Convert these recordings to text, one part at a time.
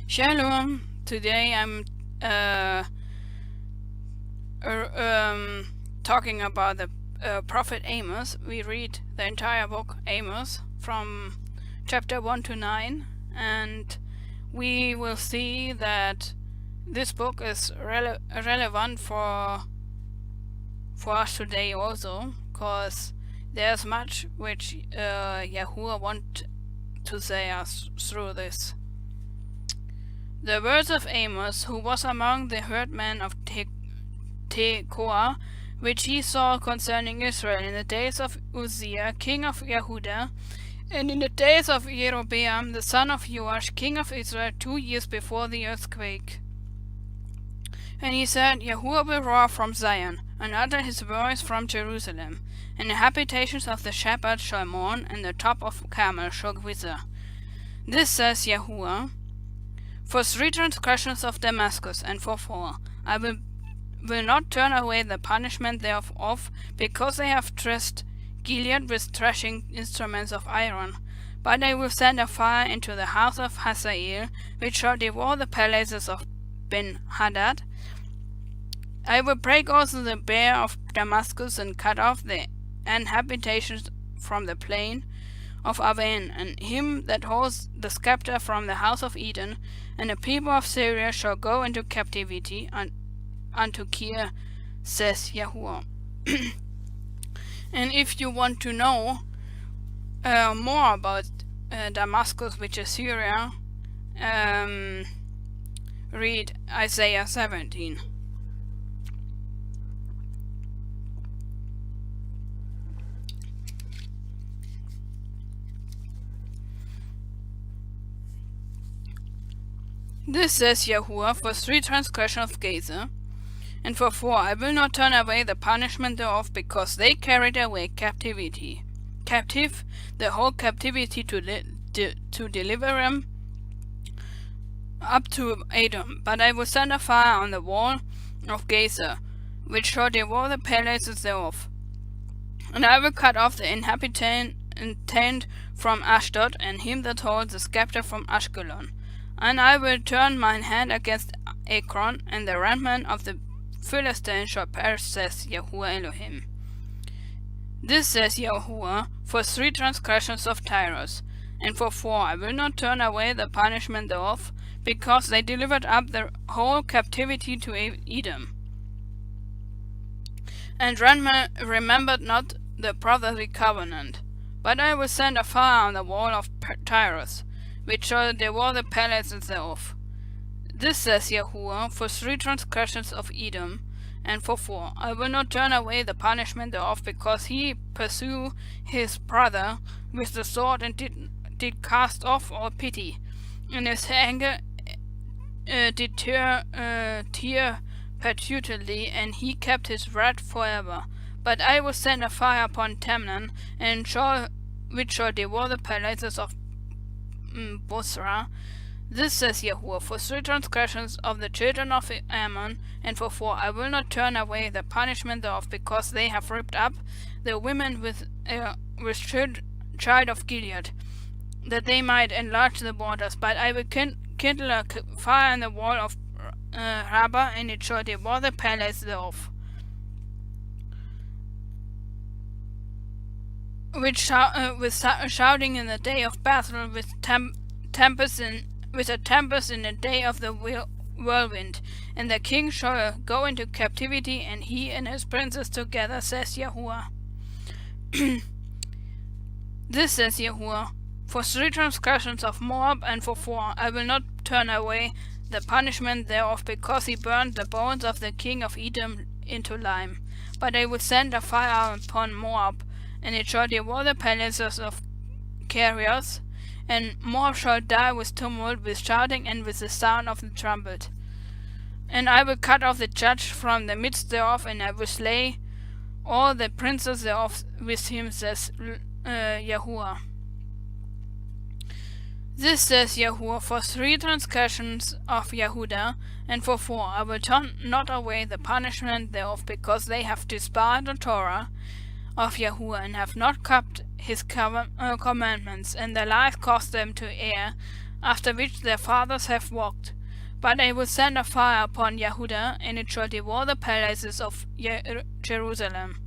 Shalom. Today I'm uh, talking about the prophet Amos. We read the entire book Amos from chapter 1 to 9, and we will see that this book is relevant for us today also, because there's much which Yahuwah want to say us through this. The words of Amos, who was among the herdmen of Tekoa, which he saw concerning Israel in the days of Uzziah, king of Yehudah, and in the days of Jeroboam, the son of Joash, king of Israel, 2 years before the earthquake. And he said, Yahuwah will roar from Zion, and utter his voice from Jerusalem, and the habitations of the shepherds shall mourn, and the top of Carmel shall wither. This says Yahuwah, for 3 transgressions of Damascus, and for 4, I will not turn away the punishment thereof, because they have dressed Gilead with threshing instruments of iron. But I will send a fire into the house of Hazael, which shall devour the palaces of Ben-Hadad. I will break also the bear of Damascus, and cut off the habitations from the plain of Aven, and him that holds the scepter from the house of Eden, and the people of Syria shall go into captivity unto Kir, says Yahuwah. And if you want to know more about Damascus, which is Syria, read Isaiah 17. This says Yahuwah, for 3 transgressions of Gaza, and for 4 I will not turn away the punishment thereof, because they carried away captive the whole captivity to deliver them up to Edom. But I will send a fire on the wall of Gaza, which shall devour the palaces thereof. And I will cut off the inhabitant from Ashdod, and him that holds the scepter from Ashkelon. And I will turn mine hand against Ekron, and the remnant of the Philistines shall perish, says Yahuwah Elohim. This says Yahuwah, for 3 transgressions of Tyrus, and for 4 I will not turn away the punishment thereof, because they delivered up the whole captivity to Edom, and remembered not the brotherly covenant. But I will send a fire on the wall of Tyrus, which shall devour the palaces thereof. This says Yahuwah, for 3 transgressions of Edom, and for 4 I will not turn away the punishment thereof, because he pursued his brother with the sword, and did cast off all pity, and his anger did tear perpetually, and he kept his wrath forever. But I will send a fire upon Temnon, which shall devour the palaces of Bosra. This says Yahuwah, for 3 transgressions of the children of Ammon, and for 4 I will not turn away the punishment thereof, because they have ripped up the women with child of Gilead, that they might enlarge the borders. But I will kindle a fire in the wall of Rabbah, and it shall devour the palace thereof. With shouting in the day of battle, with a tempest in the day of the whirlwind, and the king shall go into captivity, and he and his princes together, says Yahuwah. This says Yahuwah, for 3 transgressions of Moab, and for 4 I will not turn away the punishment thereof, because he burned the bones of the king of Edom into lime. But I will send a fire upon Moab, and it shall devour the palaces of Kerioth, and Moab shall die with tumult, with shouting, and with the sound of the trumpet. And I will cut off the judge from the midst thereof, and I will slay all the princes thereof with him, says Yahuwah. This says Yahuwah, for 3 transgressions of Yehudah, and for 4 I will turn not away the punishment thereof, because they have despised the Torah of Yahuwah, and have not kept his commandments, and their lies caused them to err after which their fathers have walked. But I will send a fire upon Yehuda, and it shall devour the palaces of Jerusalem.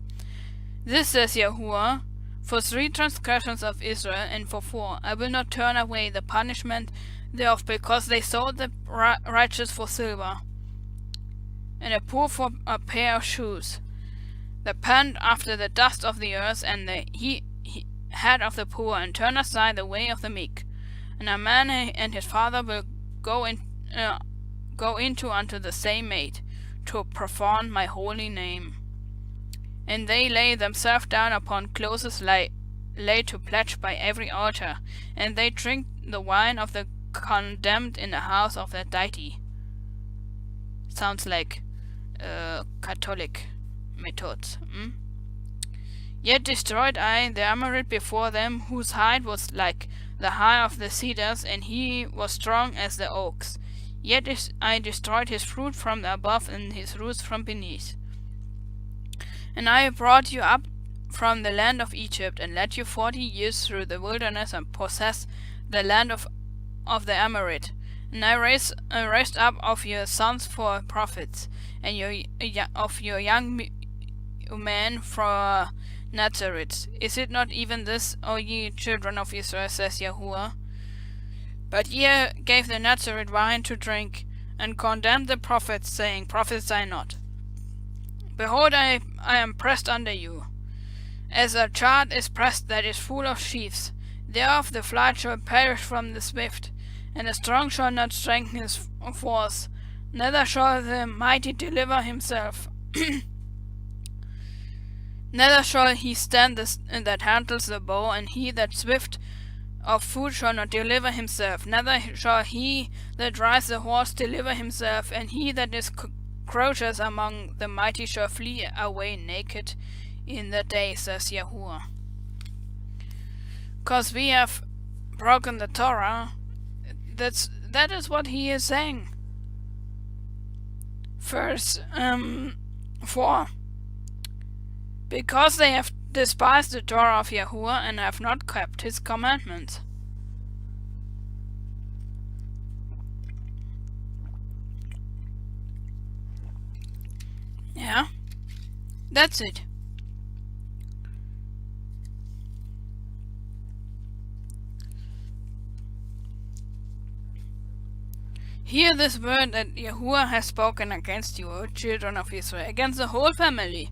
This says Yahuwah, for 3 transgressions of Israel, and for 4, I will not turn away the punishment thereof, because they sold the righteous for silver, and the poor for a pair of shoes. They pant after the dust of the earth, and the head of the poor, and turn aside the way of the meek. And a man and his father will go into unto the same maid, to profane my holy name. And they lay themselves down upon clothes laid to pledge by every altar, and they drink the wine of the condemned in the house of their deity. Sounds like Catholic methods. Yet destroyed I the Amorite before them, whose height was like the height of the cedars, and he was strong as the oaks. Yet I destroyed his fruit from above, and his roots from beneath. And I brought you up from the land of Egypt, and led you 40 years through the wilderness, and possessed the land of the Amorite. And I raised up of your sons for prophets, and of your young men for Nazareth. Is it not even this, O ye children of Israel, says Yahuwah? But ye gave the Nazareth wine to drink, and condemned the prophets, saying, Prophesy not. Behold, I am pressed under you, as a chart is pressed that is full of sheaves. Thereof the flight shall perish from the swift, and the strong shall not strengthen his force, neither shall the mighty deliver himself. Neither shall he stand that handles the bow, and he that swift of foot shall not deliver himself, neither shall he that rides the horse deliver himself, and he that is crouches among the mighty shall flee away naked in the day, says Yahuwah. 'Cause we have broken the Torah, that is what he is saying. Verse 4. Because they have despised the Torah of Yahuwah, and have not kept his commandments. Yeah, that's it. Hear this word that Yahuwah has spoken against you, O children of Israel, against the whole family,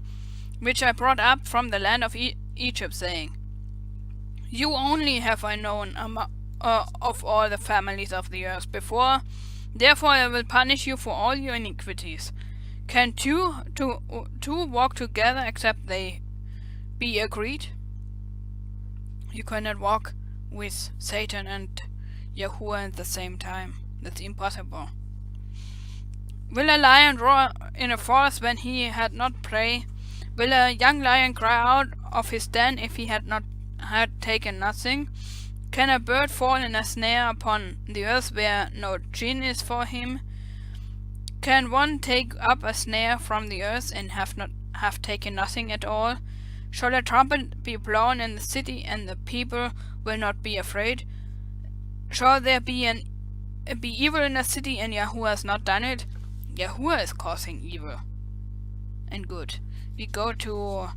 which I brought up from the land of Egypt, saying, You only have I known of all the families of the earth before, therefore I will punish you for all your iniquities. Can two walk together except they be agreed? You cannot walk with Satan and Yahuwah at the same time. That's impossible. Will a lion roar in a forest when he had not prey? Will a young lion cry out of his den if he had taken nothing? Can a bird fall in a snare upon the earth where no gin is for him? Can one take up a snare from the earth and have taken nothing at all? Shall a trumpet be blown in the city, and the people will not be afraid? Shall there be evil in a city, and Yahuwah has not done it? Yahuwah is causing evil and good. We go to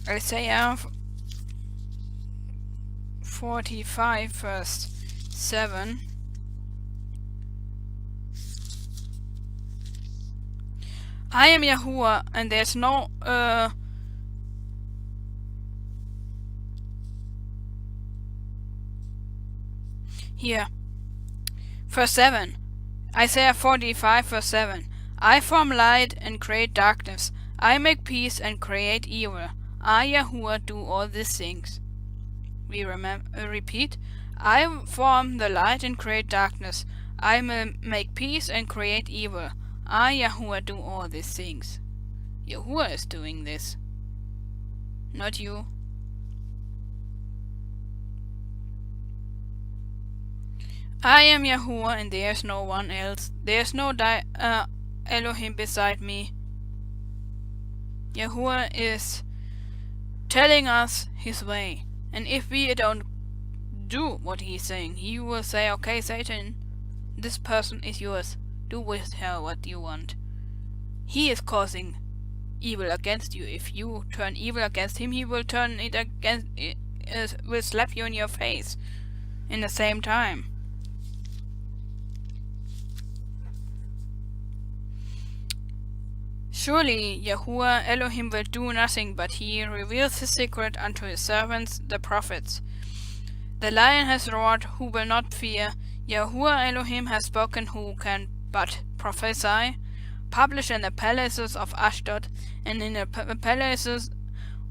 Isaiah 45, verse 7. I am Yahuwah, and there's no here. Verse 7. Isaiah 45, verse 7. I form light and create darkness. I make peace and create evil. I, Yahuwah, do all these things. We repeat. I form the light and create darkness. I make peace and create evil. I, Yahuwah, do all these things. Yahuwah is doing this, not you. I am Yahuwah, and there is no one else. There is no Elohim beside me. Yahuwah is telling us his way, and if we don't do what he's saying. He will say, okay, Satan, this person is yours. Do with her what you want. He is causing evil against you. If you turn evil against him, he will turn it against, will slap you in your face in the same time. Surely Yahuwah Elohim will do nothing, but he reveals his secret unto his servants, the prophets. The lion has roared, who will not fear? Yahuwah Elohim has spoken, who can but prophesy? Publish in the palaces of Ashdod, and in the palaces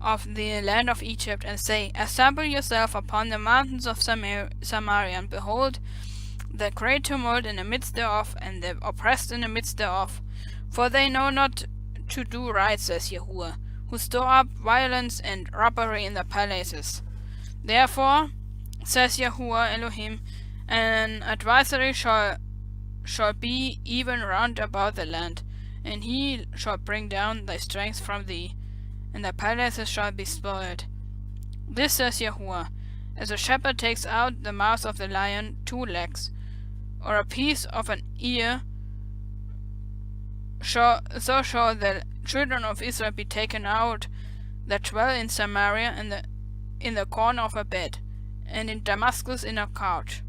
of the land of Egypt, and say, assemble yourself upon the mountains of Samaria, and behold the great tumult in the midst thereof, and the oppressed in the midst thereof. For they know not to do right, says Yahuwah, who store up violence and robbery in the palaces. Therefore, says Yahuwah Elohim, an advisory shall be even round about the land, and he shall bring down thy strength from thee, and thy palaces shall be spoiled. This says Yahuwah, as a shepherd takes out the mouth of the lion 2 legs, or a piece of an ear, so shall the children of Israel be taken out that dwell in Samaria, in the corner of a bed, and in Damascus in a couch.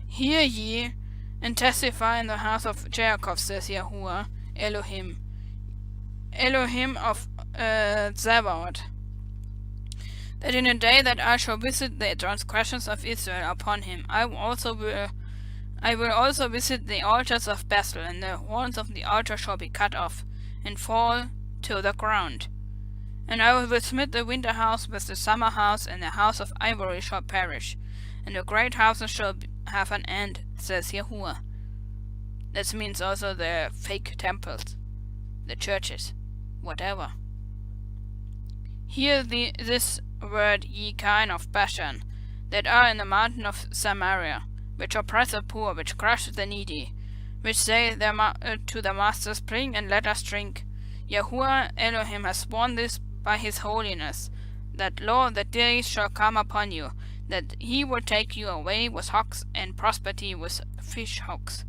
Hear ye, and testify in the house of Jacob, says Yahuwah Elohim, Elohim of Zebaoth, that in the day that I shall visit the transgressions of Israel upon him, I will also visit the altars of Bethel, and the horns of the altar shall be cut off, and fall to the ground. And I will smite the winter house with the summer house, and the house of ivory shall perish, and the great houses shall have an end, says Yahuwah. This means also the fake temples, the churches, whatever. Hear this word, ye kine of Bashan, that are in the mountain of Samaria, which oppress the poor, which crush the needy, which say to the masters, bring and let us drink. Yahuwah Elohim has sworn this by his holiness, that lo, the days shall come upon you, that he will take you away with hawks, and prosperity with fish hawks.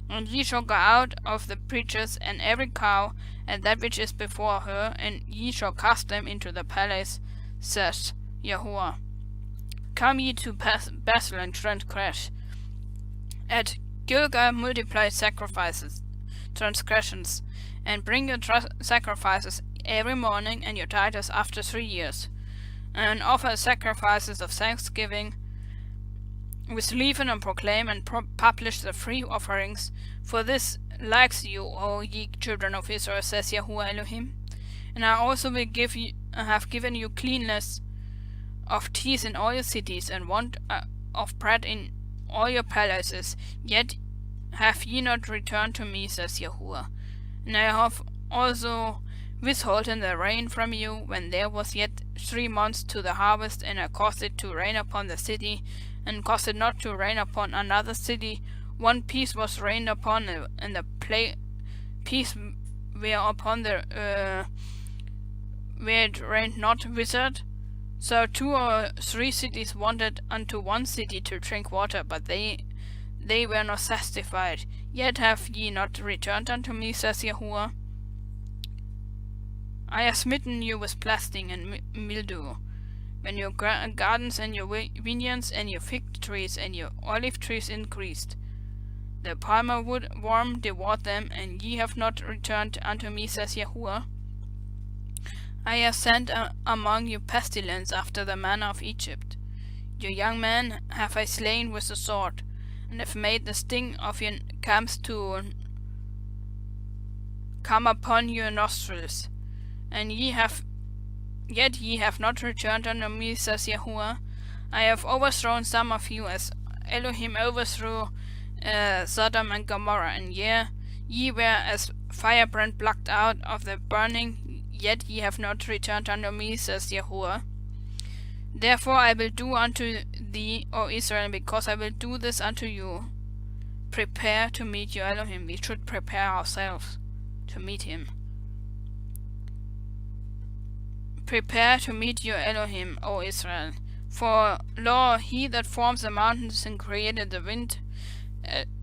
And ye shall go out of the breaches, and every cow, and that which is before her, and ye shall cast them into the palace, says Yahuwah. Come ye to Bethel and transgress. At Gilgal multiply sacrifices, transgressions, and bring your sacrifices every morning, and your tithes after 3 years, and offer sacrifices of thanksgiving with leaven, and proclaim and publish the free offerings. For this likes you, O ye children of Israel, says Yahuwah Elohim. And I also will have given you cleanness of teeth in all your cities, and want of bread in all your palaces. Yet have ye not returned to me, says Yahuwah. And I have also withholden the rain from you, when there was yet 3 months to the harvest, and I caused it to rain upon the city, and caused it not to rain upon another city. 1 piece was rained upon, and the piece whereupon where it rained not withered. So 2 or 3 cities wanted unto 1 city to drink water, but they were not satisfied. Yet have ye not returned unto me, says Yahuwah. I have smitten you with blasting and mildew, when your gardens and your vineyards and your fig trees and your olive trees increased. The palmer worm devoured them, and ye have not returned unto me, says Yahuwah. I have sent among you pestilence after the manner of Egypt. Your young men have I slain with the sword, and have made the sting of your camps to come upon your nostrils. And yet ye have not returned unto me, says Yahuwah. I have overthrown some of you, as Elohim overthrew Sodom and Gomorrah, and ye were as firebrand plucked out of the burning, yet ye have not returned unto me, says Yahuwah. Therefore I will do unto thee, O Israel, because I will do this unto you. Prepare to meet your Elohim. We should prepare ourselves to meet him. prepare to meet your Elohim, O Israel. For lo, he that forms the mountains and created the wind,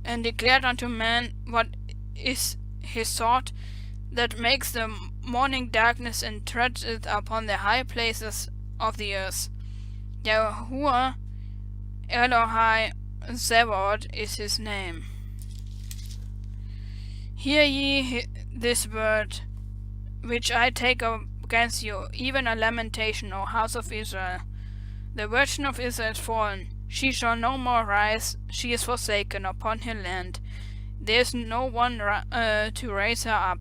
and declared unto man what is his thought, that makes the morning darkness and treadeth upon the high places of the earth. Yahuwah Elohai Zebaoth is his name. Hear ye this word which I take against you, even a lamentation, O house of Israel. The virgin of Israel is fallen, she shall no more rise, she is forsaken upon her land. There is no one to raise her up.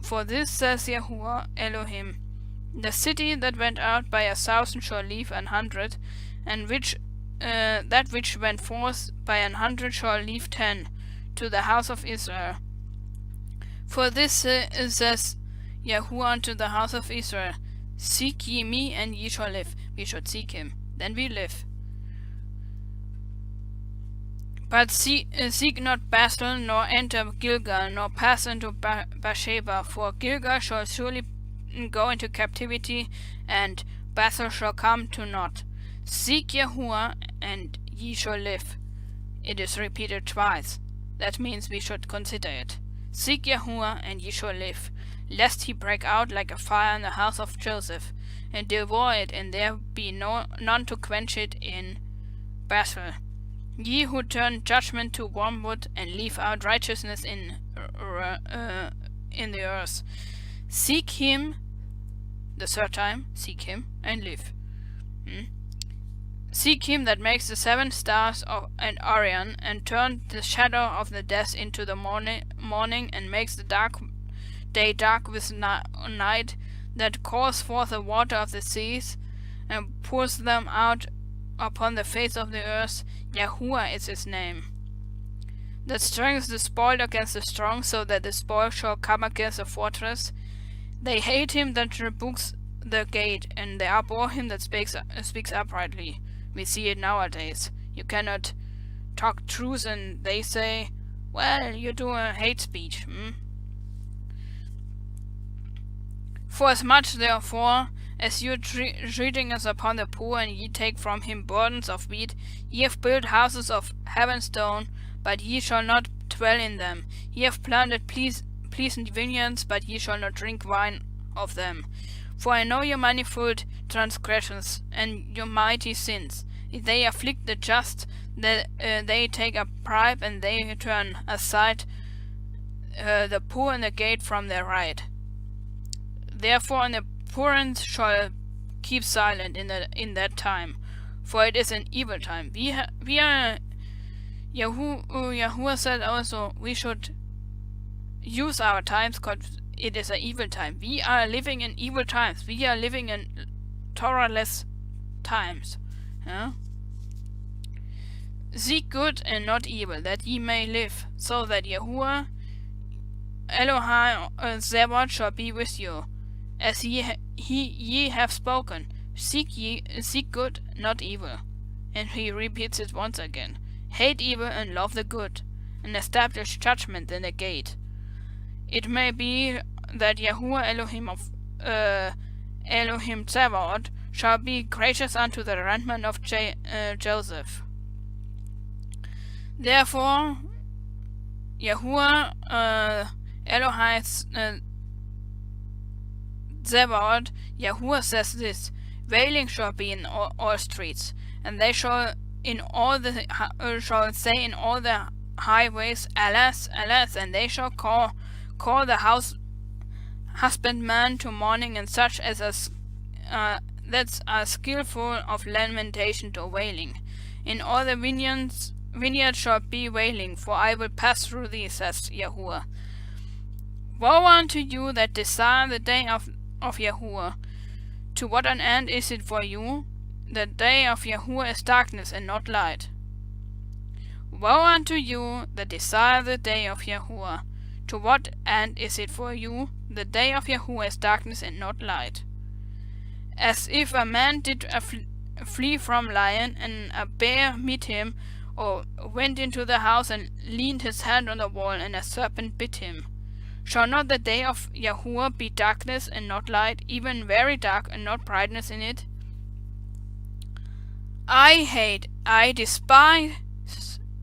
For this says Yahuwah Elohim, the city that went out by 1,000 shall leave 100, and that which went forth by 100 shall leave 10, to the house of Israel. For this says Yahuwah unto the house of Israel, seek ye me, and ye shall live. We should seek him, then we live. But seek not Bethel, nor enter Gilgal, nor pass into Beersheba, for Gilgal shall surely go into captivity, and Bethel shall come to naught. Seek Yahuwah, and ye shall live. It is repeated twice. That means we should consider it. Seek Yahuwah, and ye shall live, lest he break out like a fire in the house of Joseph, and devour it, and there be none to quench it in Bethel. Ye who turn judgment to wormwood, and leave out righteousness in the earth. Seek him, the third time, seek him, and live. Seek him that makes the 7 stars and Orion, and turned the shadow of the death into the morning, and makes the day dark with night, that calls forth the water of the seas, and pours them out upon the face of the earth. Yahuwah is his name. That strengthens the spoiled against the strong, so that the spoil shall come against the fortress. They hate him that rebukes the gate, and they abhor him that speaks uprightly. We see it nowadays. You cannot talk truth, and they say, well, you do a hate speech. For as much, therefore, as your treating us upon the poor, and ye take from him burdens of wheat, ye have built houses of heaven stone, but ye shall not dwell in them. Ye have planted pleasant vineyards, but ye shall not drink wine of them. For I know your manifold transgressions, and your mighty sins. They afflict the just, that they take a bribe, and they turn aside the poor in the gate from their right. Therefore the poor shall keep silent in that time, for it is an evil time. Yahuwah said also, we should use our times, because it is an evil time. We are living in evil times. We are living in Torahless times. Seek good and not evil, that ye may live, so that Yahuwah Elohai Zebaoth shall be with you, as ye have spoken. Seek good, not evil. And he repeats it once again. Hate evil and love the good, and establish judgment in the gate. It may be that Yahuwah Elohim Zebaoth shall be gracious unto the remnant of Joseph. Therefore, Yahuwah Elohai Zebaoth, Yahuwah says this: wailing shall be in all streets, and they shall say in all the highways, alas, alas, and they shall call the husbandman to mourning, and such as are skillful of lamentation to wailing. In all the vineyards shall be wailing, for I will pass through thee, says Yahuwah. Woe unto you that desire the day of Yahuwah. To what an end is it for you? The day of Yahuwah is darkness and not light. Woe unto you that desire the day of Yahuwah. To what end is it for you? The day of Yahuwah is darkness and not light. As if a man did flee from lion, and a bear meet him, or went into the house and leaned his hand on the wall, and a serpent bit him. Shall not the day of Yahuwah be darkness and not light, even very dark and not brightness in it? I despise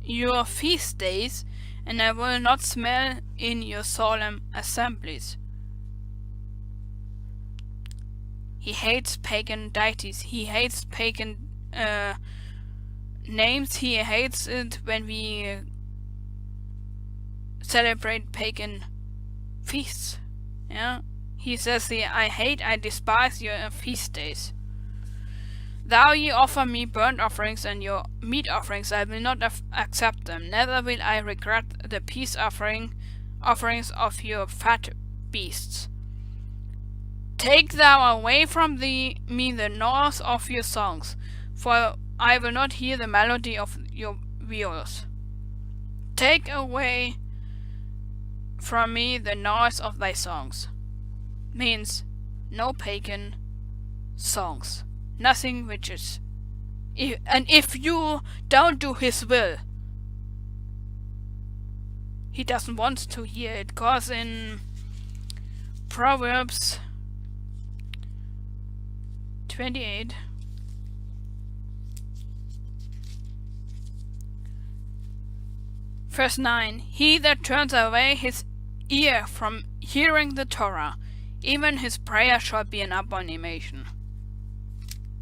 your feast days, and I will not smell in your solemn assemblies. He hates pagan deities. He hates pagan names. He hates it when we celebrate pagan feasts. Yeah, he says here, I despise your feast days. Thou ye offer me burnt offerings and your meat offerings, I will not accept them. Neither will I regret the peace offerings of your fat beasts. Take thou away from me the noise of your songs, for I will not hear the melody of your viols. Take away from me the noise of thy songs. Means no pagan songs. Nothing which is... And if you don't do his will, he doesn't want to hear it, because in Proverbs 28 verse 9, he that turns away his ear from hearing the Torah, even his prayer shall be an abomination.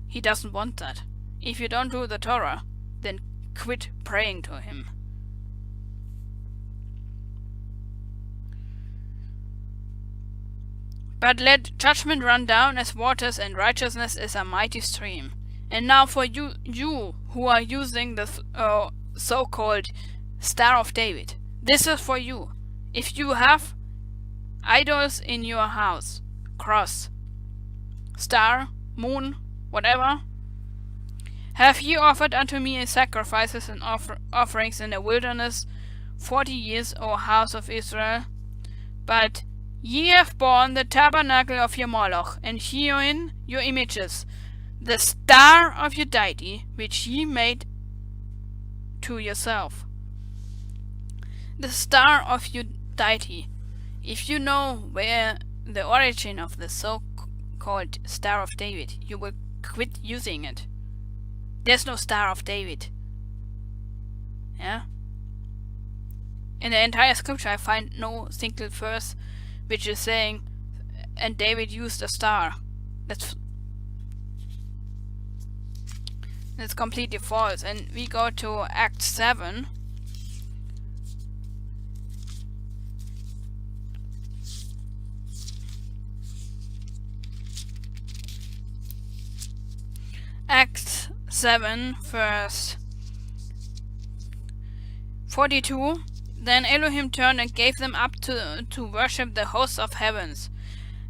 He doesn't want that. If you don't do the Torah, then quit praying to him. But let judgment run down as waters, and righteousness as a mighty stream. And now for you who are using the so-called Star of David, this is for you. If you have idols in your house, cross, star, moon, whatever, have ye offered unto me sacrifices and offerings in the wilderness 40 years, O house of Israel? But ye have borne the tabernacle of your Moloch, and herein your images, the star of your deity, which ye made to yourself. The star of your deity. If you know where the origin of the so-called Star of David, you will quit using it. There's no Star of David. Yeah? In the entire scripture I find no single verse which is saying, and David used a star. That's completely false. And we go to Acts 7. Acts 7 verse 42. Then Elohim turned and gave them up to worship the hosts of heavens,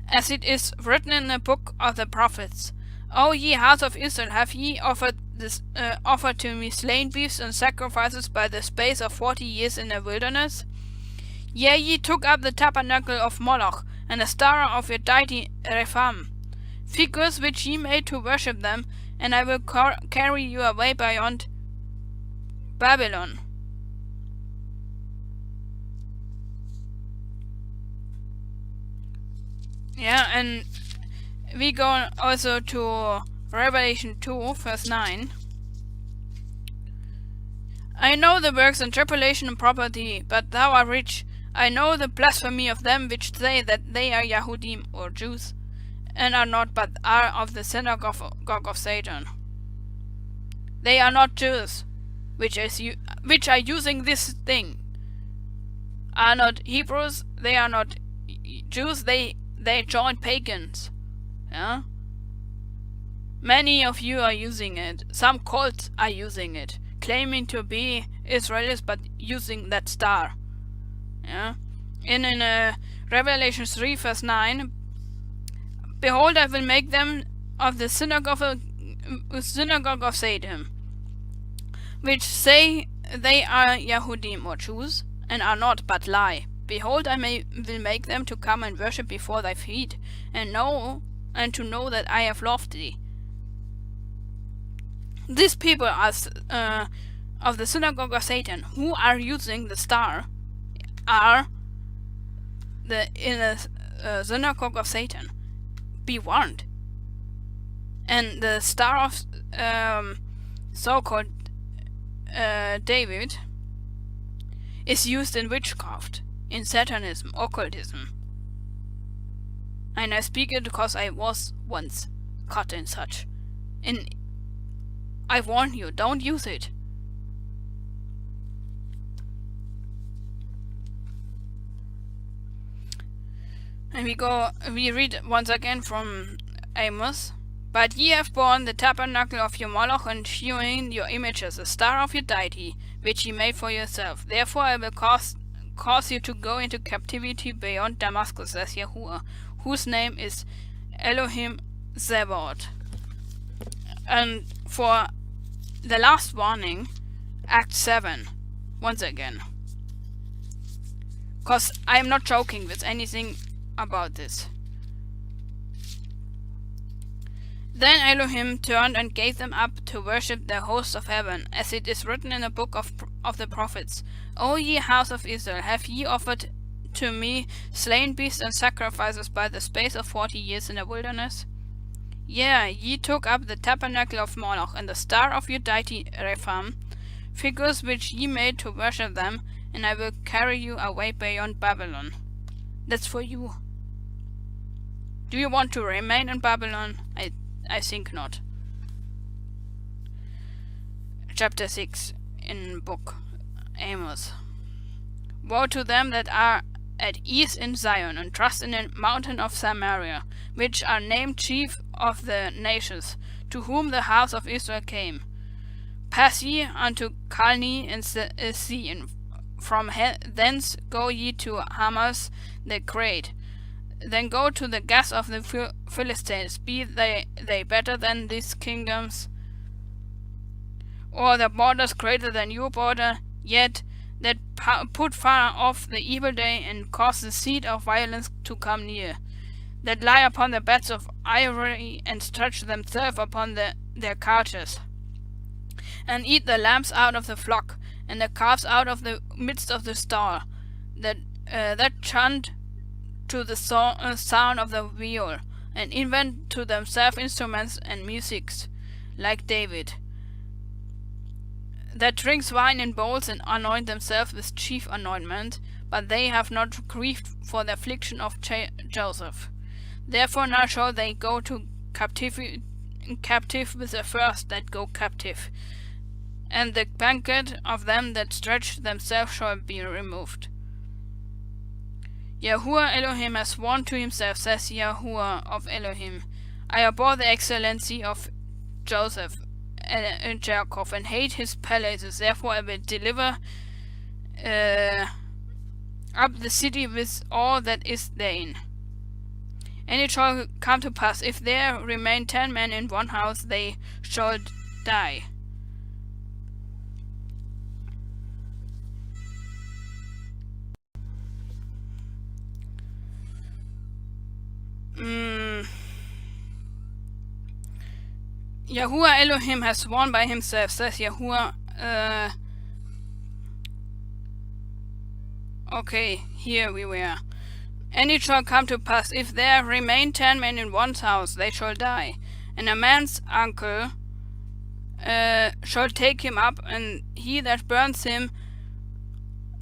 as it is written in the book of the prophets. O ye house of Israel, have ye offered to me slain beasts and sacrifices by the space of 40 years in the wilderness? Yea, ye took up the tabernacle of Moloch, and the star of your deity Rephaim, figures which ye made to worship them, and I will carry you away beyond Babylon. Yeah, and we go also to Revelation 2, verse 9. I know the works and tribulation and poverty, but thou art rich. I know the blasphemy of them which say that they are Yahudim, or Jews, and are not, but are of the synagogue of Satan. They are not Jews, which are using this thing. Are not Hebrews, they are not Jews, they join pagans. Yeah? Many of you are using it. Some cults are using it, claiming to be Israelis, but using that star. Yeah? In Revelation 3 verse 9, behold, I will make them of the synagogue of Satan, which say they are Yahudim, or Jews, and are not, but lie. Behold, I will make them to come and worship before thy feet, and to know that I have loved thee. These people are of the synagogue of Satan, who are using the star, are in the synagogue of Satan. Be warned. And the star of so-called David is used in witchcraft, in Satanism, occultism. And I speak it because I was once caught in such. And I warn you, don't use it. And we read once again from Amos. But ye have borne the tabernacle of your Moloch, and hewn your images, the star of your deity, which ye made for yourself. Therefore I will cause you to go into captivity beyond Damascus, says Yahuwah, whose name is Elohim Zebaoth. And for the last warning, Act 7, once again. Because I am not joking with anything about this. Then Elohim turned and gave them up to worship the hosts of heaven, as it is written in the book of the prophets. O ye house of Israel, have ye offered to me slain beasts and sacrifices by the space of 40 years in the wilderness? Yea, ye took up the tabernacle of Moloch and the star of your deity Rephaim, figures which ye made to worship them, and I will carry you away beyond Babylon. That's for you. Do you want to remain in Babylon? I think not. Chapter 6 in book Amos. Woe to them that are at ease in Zion, and trust in the mountain of Samaria, which are named chief of the nations, to whom the house of Israel came. Pass ye unto Calne and sea, and from thence go ye to Hamas the Great. Then go to the gas of the Philistines. Be they better than these kingdoms, or the borders greater than your border? Yet that put far off the evil day, and cause the seed of violence to come near, that lie upon the beds of ivory, and stretch themselves upon their couches, and eat the lambs out of the flock, and the calves out of the midst of the stall, that chant to the sound of the viol, and invent to themselves instruments and musics, like David, that drinks wine in bowls, and anoint themselves with chief anointment, but they have not grieved for the affliction of Joseph. Therefore now shall they go to captive with the first that go captive, and the banquet of them that stretch themselves shall be removed. Yahuwah Elohim has sworn to himself, says Yahuwah of Elohim, I abhor the excellency of Joseph and Jacob, and hate his palaces. Therefore I will deliver up the city with all that is therein. And it shall come to pass, if there remain 10 men in one house, they shall die. Yahuwah Elohim has sworn by himself, says Yahuwah. Okay, here we were. And it shall come to pass, if there remain 10 men in one house, they shall die. And a man's uncle shall take him up, and he that burns him,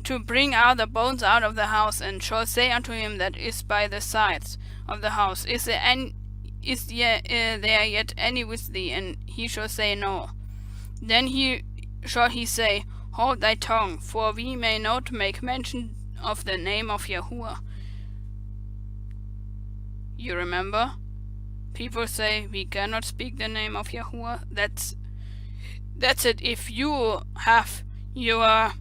to bring out the bones out of the house, and shall say unto him that is by the sides of the house, Is there yet any with thee? And he shall say, No. Then shall he say, Hold thy tongue, for we may not make mention of the name of Yahuwah. You remember? People say we cannot speak the name of Yahuwah. That's it. If you have your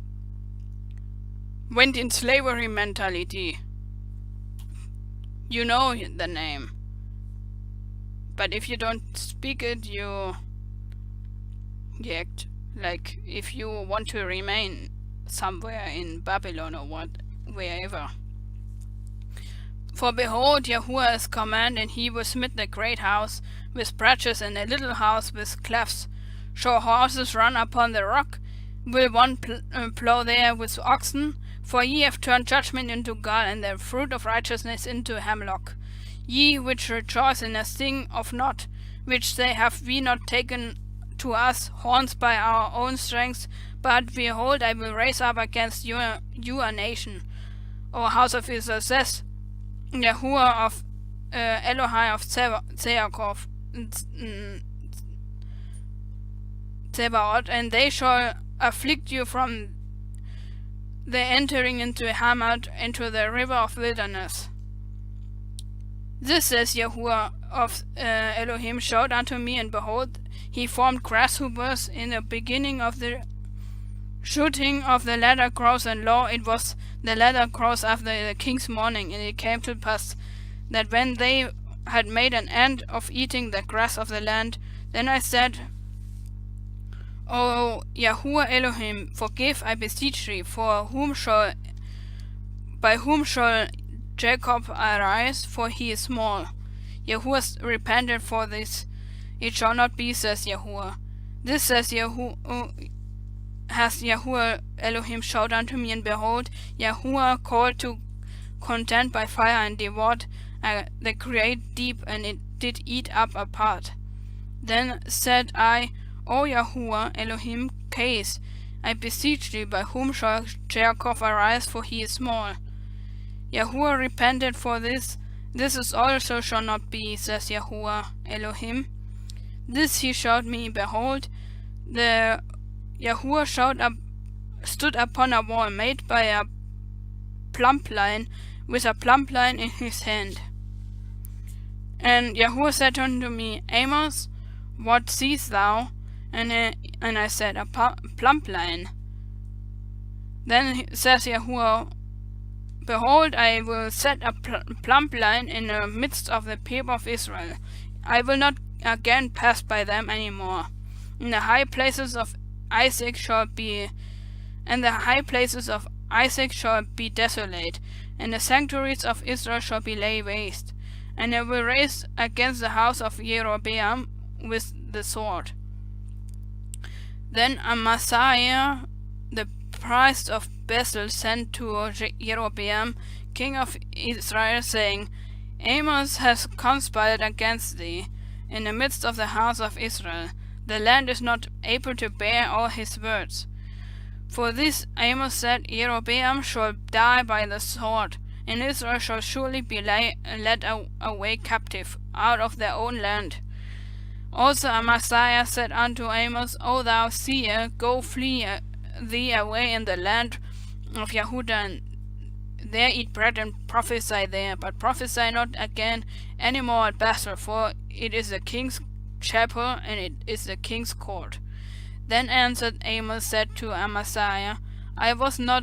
went in slavery mentality, you know the name. But if you don't speak it, you act like if you want to remain somewhere in Babylon or wherever. For behold, Yahuwah has command, and he will smite the great house with branches, and a little house with clefts. Shall horses run upon the rock? Will one plow there with oxen? For ye have turned judgment into gall, and the fruit of righteousness into hemlock. Ye which rejoice in a thing of naught, which they have we not taken to us horns by our own strength, but behold, I will raise up against you a nation, O house of Israel, says Yahuwah of Elohai of Tsebaot, and they shall afflict you from the entering into Hamath, into the river of wilderness. This says Yahuwah of Elohim showed unto me, and behold, he formed grasshoppers in the beginning of the shooting of the latter crows, and lo, it was the latter crows after the king's mourning. And it came to pass that when they had made an end of eating the grass of the land, then I said, O Yahuwah Elohim, forgive, I beseech thee, by whom shall Jacob arise, for he is small. Yahuwah repented for this, it shall not be, says Yahuwah. This says has Yahuwah Elohim showed unto me, and behold, Yahuwah called to contend by fire, and devoured the great deep, and it did eat up a part. Then said I, O Yahuwah Elohim, case, I beseech thee, by whom shall Jacob arise, for he is small. Yahuwah repented for this is also shall not be, says Yahuwah Elohim. This he showed me, behold, the Yahuwah stood upon a wall made by a plumb line, with a plumb line in his hand. And Yahuwah said unto me, Amos, what seest thou? And I said, a plumb line. Then says Yahuwah, behold, I will set a plumb line in the midst of the people of Israel. I will not again pass by them any more. And the high places of Isaac shall be desolate, and the sanctuaries of Israel shall be laid waste. And I will raise against the house of Jeroboam with the sword. Then Amaziah, the priest of Bethel, sent to Jeroboam, king of Israel, saying, Amos has conspired against thee in the midst of the house of Israel. The land is not able to bear all his words. For this Amos said, Jeroboam shall die by the sword, and Israel shall surely be led away captive out of their own land. Also Amaziah said unto Amos, O thou seer, go flee thee away in the land of Yehudah, and there eat bread and prophesy there, but prophesy not again any more at Bethel, for it is the king's chapel, and it is the king's court. Then answered Amos, said to Amaziah, I was no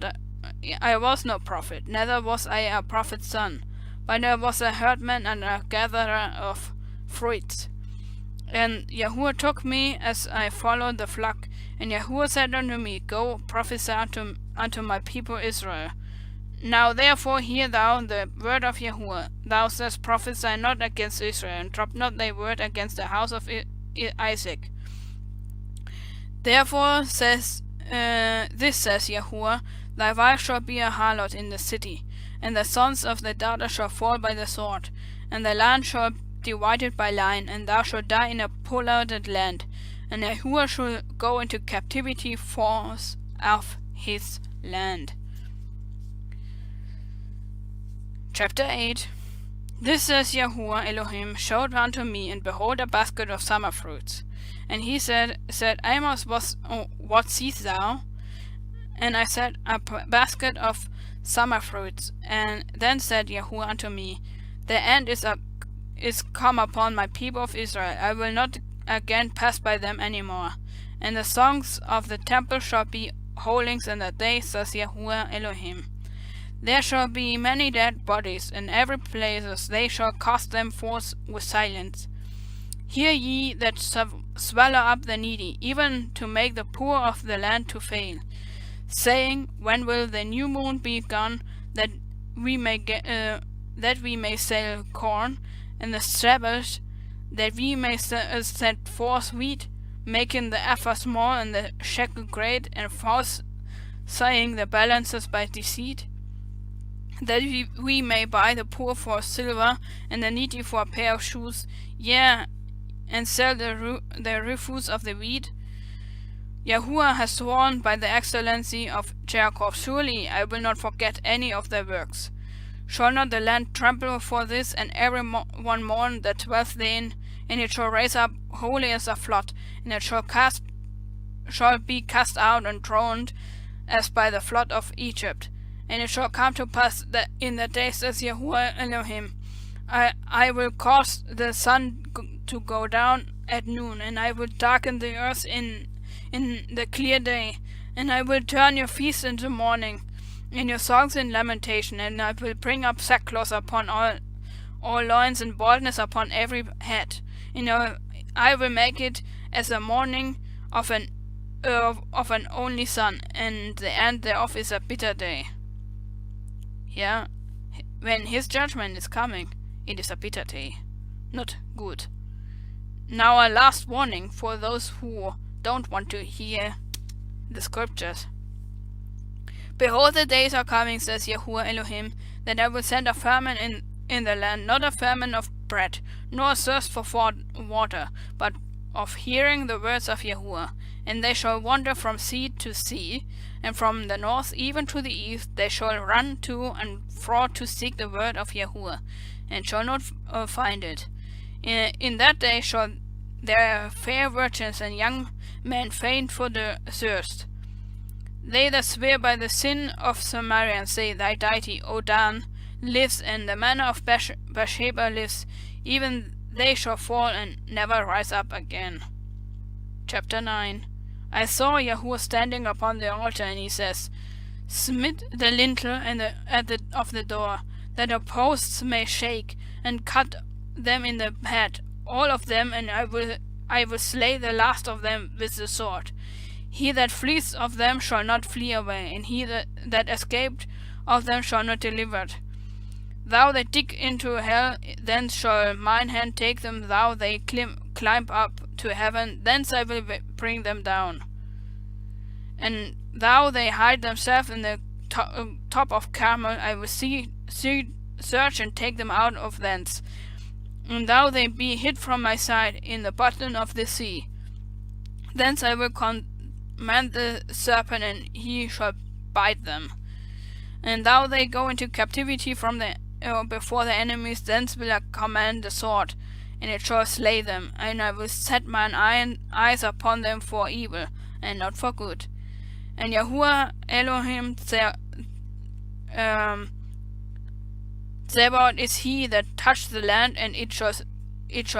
prophet, neither was I a prophet's son, but I was a herdman and a gatherer of fruits. And Yahuwah took me as I followed the flock, and Yahuwah said unto me, Go, prophesy unto my people Israel. Now therefore hear thou the word of Yahuwah. Thou sayest, prophesy not against Israel, and drop not thy word against the house of Isaac. Therefore says Yahuwah, thy wife shall be a harlot in the city, and the sons of the daughter shall fall by the sword, and the land shall be divided by line, and thou shalt die in a polluted land, and Yahuwah shall go into captivity forth of his land. Chapter 8. This says Yahuwah Elohim showed unto me, and behold, a basket of summer fruits. And he said, Amos, what seest thou? And I said, a basket of summer fruits. And then said Yahuwah unto me, the end is come upon my people of Israel. I will not again pass by them any more. And the songs of the temple shall be holings in the day, says Yahuwah Elohim. There shall be many dead bodies in every place, they shall cast them forth with silence. Hear ye that swallow up the needy, even to make the poor of the land to fail, saying, When will the new moon be gone, that we may sell corn, and the Sabbath, that we may set forth wheat, making the ephah small and the shekel great, and false saying the balances by deceit, that we may buy the poor for silver, and the needy for a pair of shoes, yea, and sell the refuse of the wheat? Yahuwah has sworn by the excellency of Jacob, surely I will not forget any of their works. Shall not the land tremble for this, and every one mourn that dwelleth therein? And it shall raise up wholly as a flood, and it shall be cast out and drowned as by the flood of Egypt. And it shall come to pass that in the days, says Yahuwah Elohim, I will cause the sun to go down at noon, and I will darken the earth in the clear day, and I will turn your feasts into mourning, and your songs in lamentation, and I will bring up sackcloth upon all loins, and baldness upon every head. And I will make it as the mourning of an only son, and the end thereof is a bitter day. Yeah, when his judgment is coming, it is a bitter day, not good. Now a last warning for those who don't want to hear the scriptures. Behold, the days are coming, says Yahuwah Elohim, that I will send a famine in the land, not a famine of bread, nor a thirst for water, but of hearing the words of Yahuwah. And they shall wander from sea to sea, and from the north even to the east. They shall run to and fro to seek the word of Yahuwah, and shall not find it. In that day shall there fair virgins and young men faint for the thirst. They that swear by the sin of Samaria and say, Thy deity, O Dan, lives, and the manner of Bathsheba lives, even they shall fall and never rise up again. Chapter 9. I saw Yahuwah standing upon the altar, and he says, Smite the lintel of the door, that the posts may shake, and cut them in the head, all of them, and I will slay the last of them with the sword. He that flees of them shall not flee away, and he that escaped of them shall not deliver. Thou that dig into hell, then shall mine hand take them. Thou they climb up to heaven, thence I will bring them down. And thou they hide themselves in the top of Carmel, I will search and take them out of thence. And thou they be hid from my sight in the bottom of the sea. Thence I will command the serpent, and he shall bite them. And thou they go into captivity from before the enemies, thence will I command the sword, and it shall slay them. And I will set mine eyes upon them for evil, and not for good. And Yahuwah Elohim Zebaoth is he that touched the land, and it shall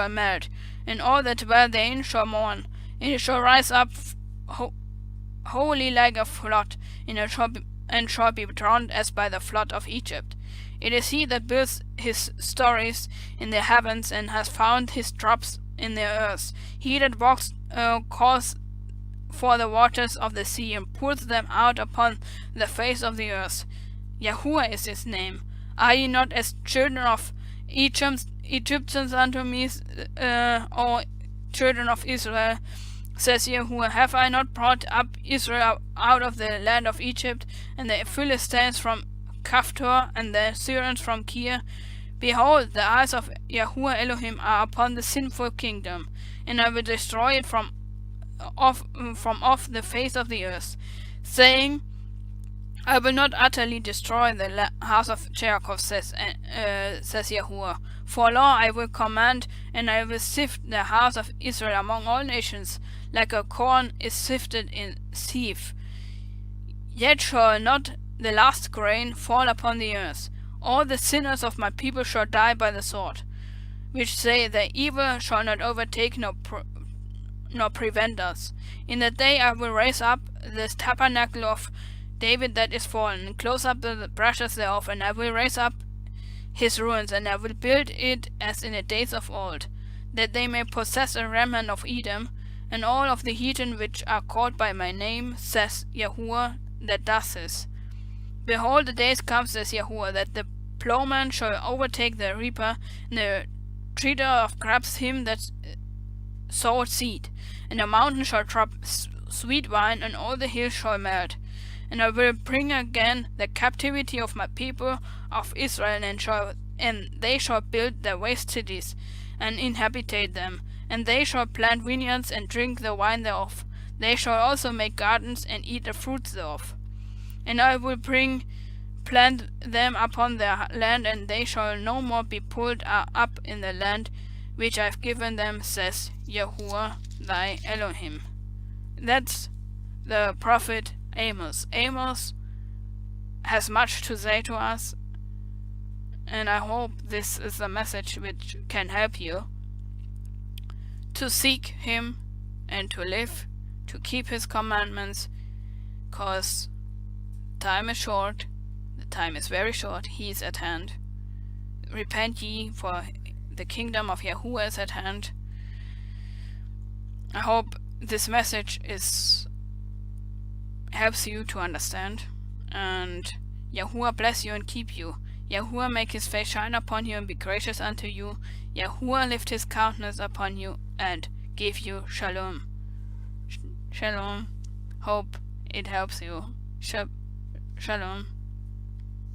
melt, and all that dwell therein shall mourn, and it shall rise up wholly like a flood, and shall be drowned as by the flood of Egypt. It is he that builds his stories in the heavens, and has found his drops in the earth. He that walks calls for the waters of the sea, and pours them out upon the face of the earth. Yahuwah is his name. Are ye not as children of Egyptians unto me, O children of Israel? Says Yahuwah, have I not brought up Israel out of the land of Egypt, and the Philistines from Caphtor, and the Syrians from Kir? Behold, the eyes of Yahuwah Elohim are upon the sinful kingdom, and I will destroy it from off the face of the earth, saying, I will not utterly destroy the house of Jacob, says Yahuwah. For law I will command, and I will sift the house of Israel among all nations, like a corn is sifted in sieve. Yet shall not the last grain fall upon the earth. All the sinners of my people shall die by the sword, which say, the evil shall not overtake nor prevent us. In that day I will raise up this tabernacle of David that is fallen, and close up the brashes thereof, and I will raise up his ruins, and I will build it as in the days of old, that they may possess a remnant of Edom, and all of the heathen which are called by my name, says Yahuwah that does this. Behold, the days come, says Yahuwah, that the plowman shall overtake the reaper, and the treader of grapes him that sowed seed, and the mountain shall drop sweet wine, and all the hills shall melt, And I will bring again the captivity of my people of Israel, and they shall build their waste cities, and inhabitate them. And they shall plant vineyards, and drink the wine thereof. They shall also make gardens, and eat the fruits thereof. And I will plant them upon their land, and they shall no more be pulled up in the land which I have given them, says Yahuwah thy Elohim. That's the prophet Amos. Amos has much to say to us, and I hope this is a message which can help you to seek him and to live, to keep his commandments, because time is short, the time is very short, he is at hand. Repent ye, for the kingdom of Yahuwah is at hand. I hope this message helps you to understand, and Yahuwah bless you and keep you. Yahuwah make his face shine upon you and be gracious unto you. Yahuwah lift his countenance upon you and give you shalom. Shalom. Hope it helps you. Shalom.